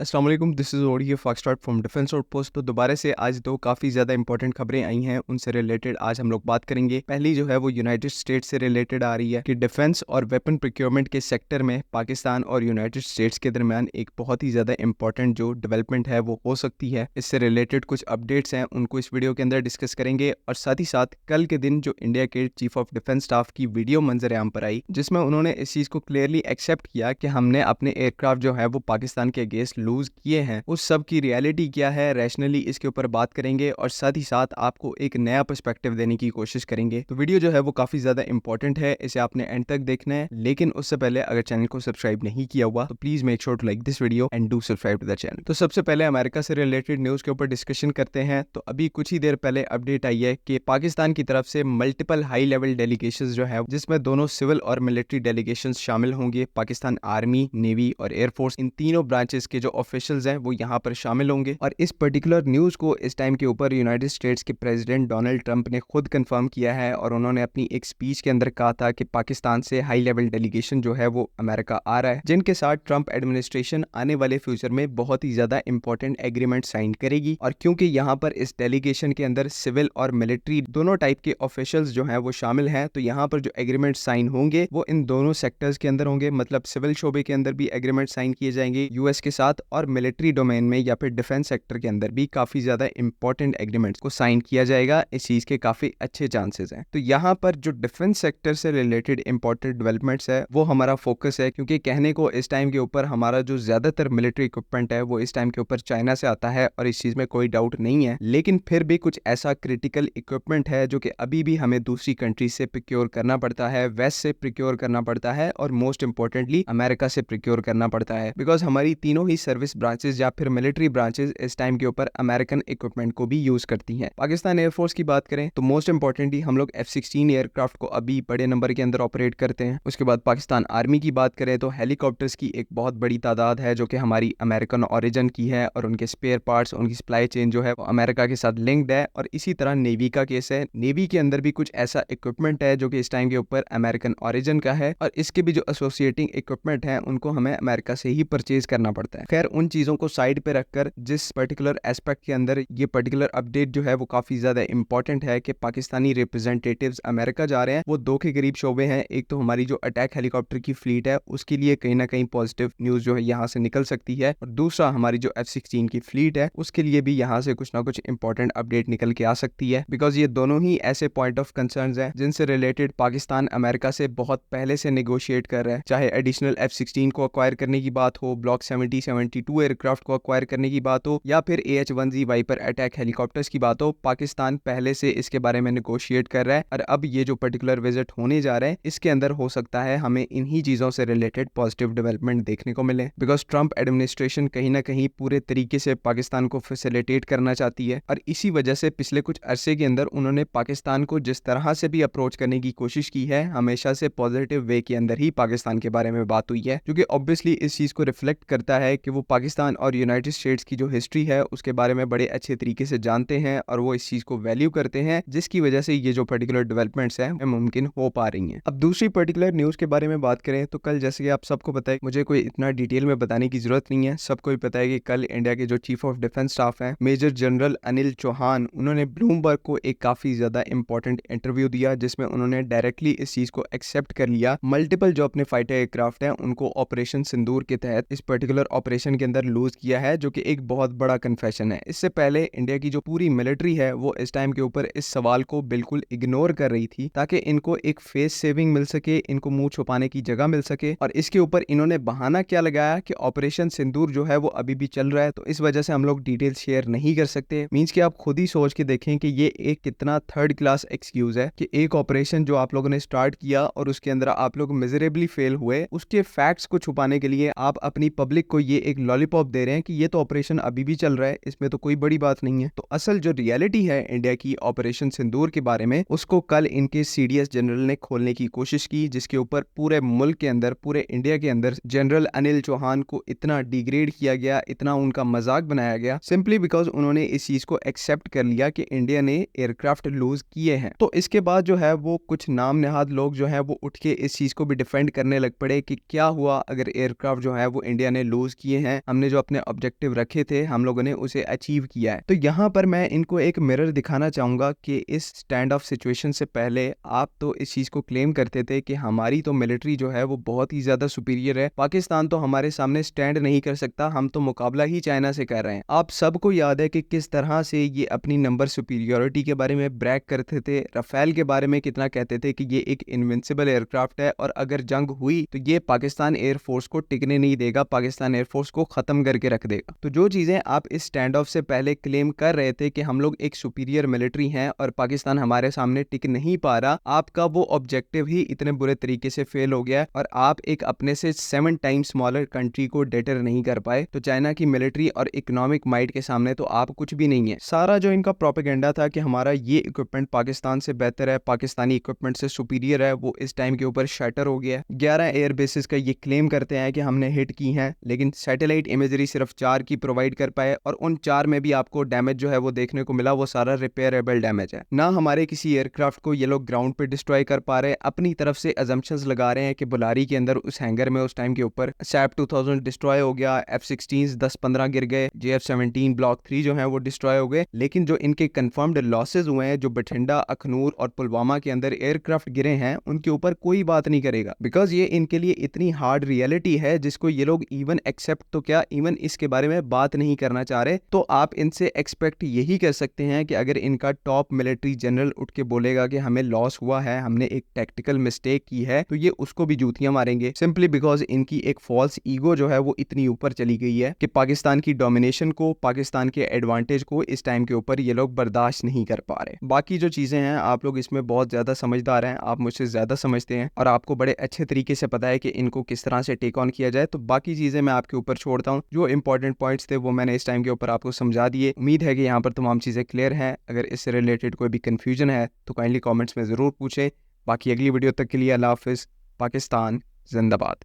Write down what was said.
अस्सलाम वालेकुम, this is audio foxtrot from defence outpost. तो दोबारा से आज दो काफ़ी ज़्यादा इंपॉर्टेंट खबरें आई हैं, उनसे रिलेटेड आज हम लोग बात करेंगे। पहली जो है वो यूनाइटेड स्टेट्स से रिलेटेड आ रही है कि डिफेंस और वेपन प्रोक्योरमेंट के सेक्टर में पाकिस्तान और यूनाइटेड स्टेट्स के दरमियान एक बहुत ही ज़्यादा इंपॉर्टेंट जो डेवलपमेंट है वो हो सकती है। इससे रिलेटेड कुछ अपडेट्स हैं, उनको इस वीडियो के अंदर डिस्कस करेंगे। और साथ ही साथ कल के दिन जो इंडिया के चीफ ऑफ डिफेंस स्टाफ की वीडियो मंजर आम पर आई, जिसमें उन्होंने इस चीज़ को क्लियरली एक्सेप्ट किया कि हमने अपने एयरक्राफ्ट जो है वो पाकिस्तान के अगेंस्ट लूज किए हैं, उस सब की रियलिटी क्या है, रैशनली इसके ऊपर बात करेंगे और साथ ही साथ आपको एक नया पर्सपेक्टिव देने की कोशिश करेंगे। तो वीडियो जो है वो काफी ज्यादा इंपॉर्टेंट है, इसे आपने एंड तक देखना है। लेकिन उससे पहले अगर चैनल को सब्सक्राइब नहीं किया हुआ तो please make sure to like this video and do subscribe to the channel. तो सबसे पहले अमेरिका से रिलेटेड न्यूज के ऊपर डिस्कशन करते हैं। तो अभी कुछ ही देर पहले अपडेट आई है कि पाकिस्तान की तरफ से मल्टीपल हाई लेवल डेलीगेशंस जो है, जिसमें दोनों सिविल और मिलिट्री डेलीगेशंस शामिल होंगे। पाकिस्तान आर्मी, नेवी और एयरफोर्स, इन तीनों ब्रांचेस के जो ऑफिशियल्स हैं वो यहाँ पर शामिल होंगे। और इस पर्टिकुलर न्यूज को इस टाइम के ऊपर यूनाइटेड स्टेट्स के प्रेसिडेंट डोनाल्ड ट्रंप ने खुद कंफर्म किया है और उन्होंने अपनी एक स्पीच के अंदर कहा था कि पाकिस्तान से हाई लेवल डेलीगेशन जो है वो अमेरिका आ रहा है, जिनके साथ ट्रंप एडमिनिस्ट्रेशन आने वाले फ्यूचर में बहुत ही ज्यादा इंपॉर्टेंट एग्रीमेंट साइन करेगी। और क्योंकि यहाँ पर इस डेलीगेशन के अंदर सिविल और मिलिट्री दोनों टाइप के ऑफिशियल्स जो हैं वो शामिल हैं, तो यहाँ पर जो एग्रीमेंट साइन होंगे वो इन दोनों सेक्टर्स के अंदर होंगे। मतलब सिविल शोबे के अंदर भी एग्रीमेंट साइन किए जाएंगे यूएस के साथ, और मिलिट्री डोमेन में या फिर डिफेंस सेक्टर के अंदर भी काफी ज्यादा इंपॉर्टेंट एग्रीमेंट्स को साइन किया जाएगा। इस चीज के काफी अच्छे चांसेस हैं। तो यहाँ पर जो डिफेंस सेक्टर से रिलेटेड इंपॉर्टेंट डेवलपमेंट्स है वो हमारा फोकस है, क्योंकि कहने को इस टाइम के ऊपर हमारा जो ज्यादातर मिलिट्री इक्विपमेंट है वो इस टाइम के ऊपर चाइना से आता है, और इस चीज में कोई डाउट नहीं है। लेकिन फिर भी कुछ ऐसा क्रिटिकल इक्विपमेंट है जो कि अभी भी हमें दूसरी कंट्री से प्रोक्योर करना पड़ता है, वेस्ट से प्रोक्योर करना पड़ता है, और मोस्ट इंपॉर्टेंटली अमेरिका से प्रोक्योर करना पड़ता है। बिकॉज हमारी तीनों ही सर्विस ब्रांचेस या फिर मिलिट्री ब्रांचेस इस टाइम के ऊपर अमेरिकन इक्विपमेंट को भी यूज करती हैं। पाकिस्तान एयरफोर्स की बात करें तो मोस्ट इंपॉर्टेंटली हम लोग F-16 एयरक्राफ्ट को अभी बड़े नंबर के अंदर ऑपरेट करते हैं। उसके बाद पाकिस्तान आर्मी की बात करें तो हेलीकॉप्टर्स की एक बहुत बड़ी तादाद है जो कि हमारी अमेरिकन ओरिजिन की है, और उनके स्पेयर पार्ट्स, उनकी सप्लाई चेन जो है वो अमेरिका के साथ लिंक्ड है। और इसी तरह नेवी का केस है, नेवी के अंदर भी कुछ ऐसा इक्विपमेंट है जो कि इस टाइम के ऊपर अमेरिकन ओरिजिन का है, और इसके भी जो एसोसिएटिंग इक्विपमेंट है उनको हमें अमेरिका से ही परचेज करना पड़ता है। खैर, उन चीजों को साइड पे रखकर जिस पर्टिकुलर एस्पेक्ट के अंदर ये पर्टिकुलर अपडेट जो है वो काफी ज्यादा इंपॉर्टेंट है कि पाकिस्तानी रिप्रेजेंटेटिव्स अमेरिका जा रहे हैं, वो दो के करीब शोबे हैं। एक तो हमारी जो अटैक हेलीकॉप्टर की फ्लीट है उसके लिए कहीं ना कहीं पॉजिटिव न्यूज जो है यहाँ से निकल सकती है, और दूसरा हमारी जो F-16 की फ्लीट है उसके लिए भी यहाँ से कुछ ना कुछ इंपॉर्टेंट अपडेट निकल के आ सकती है। बिकॉज ये दोनों ही ऐसे पॉइंट ऑफ कंसर्न है जिनसे रिलेटेड पाकिस्तान अमेरिका से बहुत पहले से नेगोशिएट कर रहा है। चाहे एडिशनल F-16 को अक्वायर करने की बात हो, ब्लॉक 70-72 एयरक्राफ्ट को अक्वायर करने की बात हो, या फिर AH-1Z वाइपर अटैक हेलीकॉप्टर्स की बात हो, पाकिस्तान पहले से इसके बारे में नेगोशिएट कर रहा है। और अब ये जो पर्टिकुलर विजिट होने जा रहा है इसके अंदर हो सकता है हमें इन्हीं चीजों से रिलेटेड पॉजिटिव डेवलपमेंट देखने को मिले। बिकॉज ट्रंप एडमिनिस्ट्रेशन कहीं ना कहीं पूरे तरीके से पाकिस्तान को फैसिलिटेट करना चाहती है, और इसी वजह से पिछले कुछ अरसे के अंदर उन्होंने पाकिस्तान को जिस तरह से भी अप्रोच करने की कोशिश की है, हमेशा से पॉजिटिव वे के अंदर ही पाकिस्तान के बारे में बात हुई है, जो कि ऑब्वियसली इस चीज को रिफ्लेक्ट करता है कि वो पाकिस्तान और यूनाइटेड स्टेट्स की जो हिस्ट्री है उसके बारे में बड़े अच्छे तरीके से जानते हैं, और वो इस चीज को वैल्यू करते हैं, जिसकी वजह से ये जो पर्टिकुलर डेवलपमेंट्स हैं मुमकिन हो पा रही हैं। अब दूसरी पर्टिकुलर न्यूज के बारे में बात करें तो कल, जैसे कि आप सबको पता है, मुझे कोई इतना डिटेल में बताने की जरूरत नहीं है, सबको ही पता है कि कल इंडिया के जो चीफ ऑफ डिफेंस स्टाफ हैं मेजर जनरल अनिल चौहान, उन्होंने ब्लूमबर्ग को एक काफी ज्यादा इंपॉर्टेंट इंटरव्यू दिया, जिसमें उन्होंने डायरेक्टली इस चीज को एक्सेप्ट कर लिया मल्टीपल जो अपने फाइटर एयरक्राफ्ट हैं उनको ऑपरेशन सिंदूर के तहत इस पर्टिकुलर ऑपरेशन के अंदर लूज किया है, जो कि एक बहुत बड़ा कन्फेशन है। इससे पहले इंडिया की जो पूरी मिलिट्री है वो इस टाइम के ऊपर इस सवाल को बिल्कुल इग्नोर कर रही थी, ताकि इनको एक फेस सेविंग मिल सके, इनको मुंह छुपाने की जगह मिल सके। और इसके ऊपर इन्होंने बहाना क्या लगाया कि ऑपरेशन सिंदूर जो है वो अभी भी चल रहा है, तो इस वजह से हम लोग डिटेल शेयर नहीं कर सकते। मींस कि आप खुद ही सोच के देखें कि ये एक कितना थर्ड क्लास एक्सक्यूज है कि एक ऑपरेशन जो आप लोगों ने स्टार्ट किया और उसके अंदर आप लोग मिजरेबली फेल हुए, उसके फैक्ट्स को छुपाने के लिए आप अपनी पब्लिक को ये एक लॉलीपॉप दे रहे हैं कि ये तो ऑपरेशन अभी भी चल रहा है, इसमें तो कोई बड़ी बात नहीं है। तो असल जो रियलिटी है इंडिया की ऑपरेशन सिंदूर के बारे में, उसको कल इनके CDS जनरल ने खोलने की कोशिश की, जिसके ऊपर पूरे मुल्क के अंदर, पूरे इंडिया के अंदर जनरल अनिल चौहान को इतना डिग्रेड किया गया, इतना उनका मजाक बनाया गया, सिंपली बिकॉज उन्होंने इस चीज को एक्सेप्ट कर लिया कि इंडिया ने एयरक्राफ्ट लूज किए हैं। तो इसके बाद जो है वो कुछ नाम नेहाद लोग जो है वो उठ के इस चीज को भी डिफेंड करने लग पड़े कि क्या हुआ अगर एयरक्राफ्ट जो है वो इंडिया ने लूज किए हैं, हैं, हमने जो अपने ऑब्जेक्टिव रखे थे हम लोगों ने उसे अचीव किया है। तो यहाँ पर मैं इनको एक मिरर दिखाना चाहूँगा कि इस स्टैंड ऑफ सिचुएशन से पहले आप तो इस चीज़ को क्लेम करते थे कि हमारी तो मिलिट्री जो है वो बहुत ही ज़्यादा सुपीरियर है, पाकिस्तान तो हमारे सामने स्टैंड नहीं कर सकता, हम तो मुकाबला ही चाइना से कर रहे हैं। आप सबको याद है कि किस तरह से ये अपनी नंबर सुपीरियोरिटी के बारे में ब्रैग करते थे, राफेल के बारे में कितना कहते थे कि ये एक इनविंसिबल एयरक्राफ्ट है और अगर जंग हुई तो ये पाकिस्तान एयरफोर्स को टिकने नहीं देगा, पाकिस्तान एयरफोर्स को खत्म करके रख देगा। तो जो चीज़ें आप इस स्टैंड ऑफ से पहले क्लेम कर रहे थे कि हम लोग एक सुपीरियर मिलिट्री हैं और पाकिस्तान हमारे सामने टिक नहीं पा रहा, आपका वो ऑब्जेक्टिव ही इतने बुरे तरीके से फेल हो गया और आप एक अपने से 7 टाइम्स स्मॉलर कंट्री को डेटर नहीं कर पाए। तो चाइना की मिलिट्री और इकोनॉमिक माइट के सामने तो आप कुछ भी नहीं है। सारा जो इनका प्रोपेगेंडा था कि हमारा ये इक्विपमेंट पाकिस्तान से बेहतर है, पाकिस्तानी इक्विपमेंट से सुपीरियर है, वो इस टाइम के ऊपर शटर हो गया। 11 एयर बेसिस का ये क्लेम करते हैं कि हमने हिट की हैं, लेकिन सैटेलाइट इमेजरी सिर्फ 4 की प्रोवाइड कर पाए और उन 4 में भी आपको डैमेज जो है वो देखने को मिला, वो सारा रिपेयरेबल डैमेज है। ना हमारे किसी एयरक्राफ्ट को ये लोग ग्राउंड पे डिस्ट्रॉय कर पा रहे हैं, अपनी तरफ से अजम्पशंस लगा रहे हैं कि बुलारी के अंदर उस हैंगर में उस टाइम के ऊपर सैप 2000 डिस्ट्रॉय हो गया, F-16 10-15 गिर गए, JF-17 ब्लॉक 3 जो है वो डिस्ट्रॉय हो गए। लेकिन जो इनके कंफर्म्ड लॉसेज हुए हैं, जो बठिंडा, अखनूर और पुलवामा के अंदर एयरक्राफ्ट गिरे हैं, उनके ऊपर कोई बात नहीं करेगा, बिकॉज ये इनके लिए इतनी हार्ड रियलिटी है जिसको ये लोग इवन एक्सेप्ट तो क्या, इवन इसके बारे में बात नहीं करना चाह रहे। तो आप इनसे एक्सपेक्ट यही कर सकते हैं कि अगर इनका टॉप मिलिट्री जनरल उठ के बोलेगा कि हमें लॉस हुआ है, हमने एक टैक्टिकल मिस्टेक की है, तो ये उसको भी जूतियां मारेंगे, सिंपली बिकॉज इनकी एक फॉल्स ईगो जो है वो इतनी ऊपर चली गई है कि पाकिस्तान की डोमिनेशन को, पाकिस्तान के एडवांटेज को इस टाइम के ऊपर ये लोग बर्दाश्त नहीं कर पा रहे। बाकी जो चीजें हैं, आप लोग इसमें बहुत ज्यादा समझदार हैं, आप मुझसे ज्यादा समझते हैं और आपको बड़े अच्छे तरीके से पता है कि इनको किस तरह से टेक ऑन किया जाए। तो बाकी चीजें मैं आपके ऊपर छोड़ता हूँ, जो इंपॉर्टेंट पॉइंट्स थे वो मैंने इस टाइम के ऊपर आपको समझा दिए। उम्मीद है कि यहाँ पर तमाम चीजें क्लियर हैं। अगर इससे रिलेटेड कोई भी कंफ्यूजन है तो काइंडली कमेंट्स में जरूर पूछें। बाकी अगली वीडियो तक के लिए अल्लाह हाफिज। पाकिस्तान जिंदाबाद।